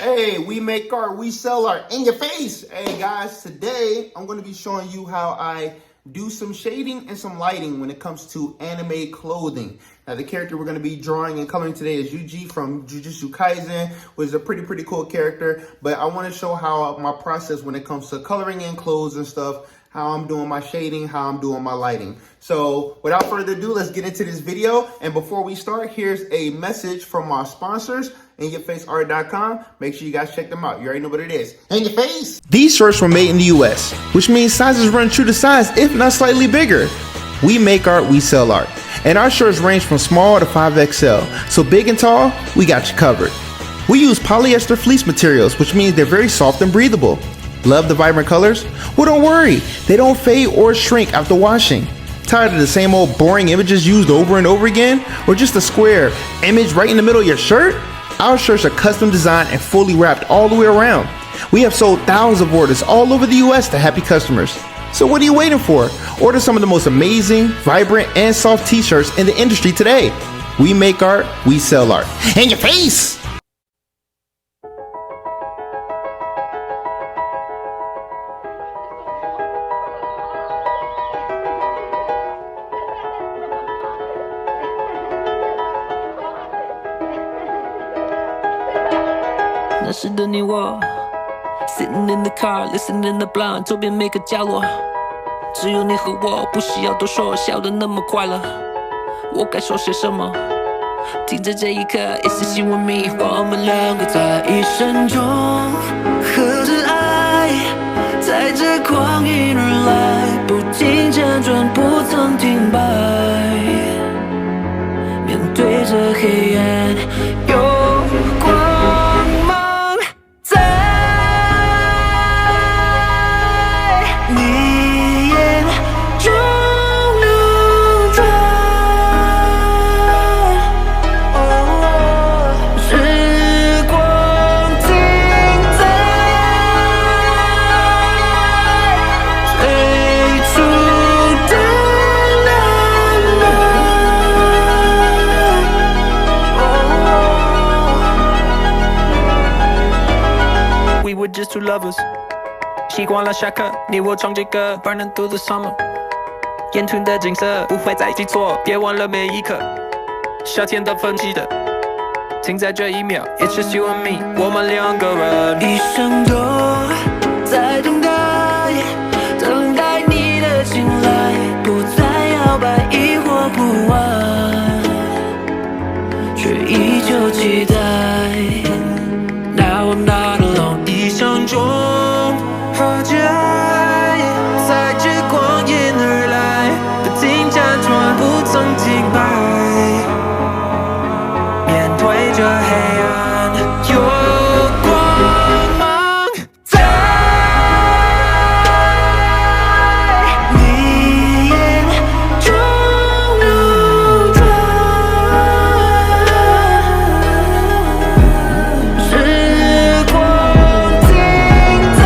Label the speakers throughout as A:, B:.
A: Hey, we make art, we sell art in your face. Hey guys, today I'm going to be showing you how I do some shading and some lighting when it comes to anime clothing. Now the character we're going to be drawing and coloring today is Yuji from Jujitsu Kaisen, which is a pretty cool character. But I want to show how my process when it comes to coloring in clothes and stuff, how I'm doing my shading, how I'm doing my lighting. So without further ado, let's get into this video. And before we start, here's a message from our sponsors, Inyofaceart.com. Make sure you guys check them out. You already know what it is. In your face! These shirts were made in the US, which means sizes run true to size, if not slightly bigger. We make art, we sell art. And our shirts range from small to 5XL. So big and tall, we got you covered. We use polyester fleece materials, which means they're very soft and breathable. Love the vibrant colors? Well, don't worry, they don't fade or shrink after washing. Tired of the same old boring images used over and over again? Or just a square image right in the middle of your shirt? Our shirts are custom designed and fully wrapped all the way around. We have sold thousands of orders all over the US to happy customers. So what are you waiting for? Order some of the most amazing, vibrant, and soft t-shirts in the industry today. We make art, we sell art. In your face!
B: 那时的你我 Sitting in the car, listening the blind 周边每个角落只有你和我不需要多说笑得那么快乐我该说些什么停在这一刻一丝希望迷我们两个在一生中和着爱在这光阴而来不停辗转不曾停摆面对着黑暗有光芒在你眼中流转时光停在最初的浪漫 We were just two lovers习惯了下课你我唱这歌 Burning through the summer 沿途的景色不会再记错别忘了每一刻夏天的分歧的停在这一秒 It's just you and me 我们两个人一生都在等待等待你的青睐不再摇摆疑惑不安却依旧期待 Now I'm not alone 一生中和着爱在这光阴而来不停辗转不曾停摆面对着黑暗有光芒在你眼中流转时光停在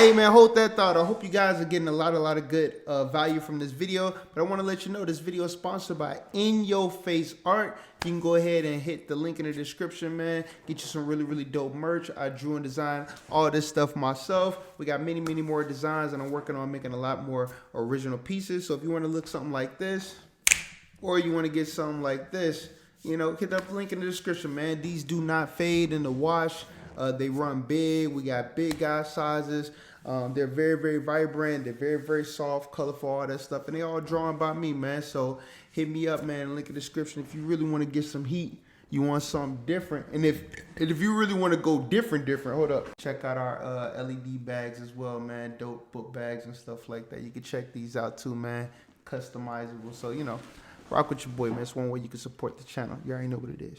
A: Hey man, hold that thought. I hope you guys are getting a lot of good value from this video. But I want to let you know this video is sponsored by Inyoface Art. You can go ahead and hit the link in the description, man. Get you some really dope merch. I drew and designed all this stuff myself. We got many more designs, and I'm working on making a lot more original pieces. So if you want to look something like this, or you want to get something like this, you know, hit that link in the description, man. These do not fade in the wash. They run big. We got big guy sizes. They're very vibrant. They're very soft, colorful, all that stuff. And they all drawn by me, man. So hit me up, man. Link in the description if you really want to get some heat. You want something different. And if you really want to go different, hold up. Check out our LED bags as well, man. Dope book bags and stuff like that. You can check these out too, man. Customizable. So, you know, rock with your boy, man. It's one way you can support the channel. You already know what it is.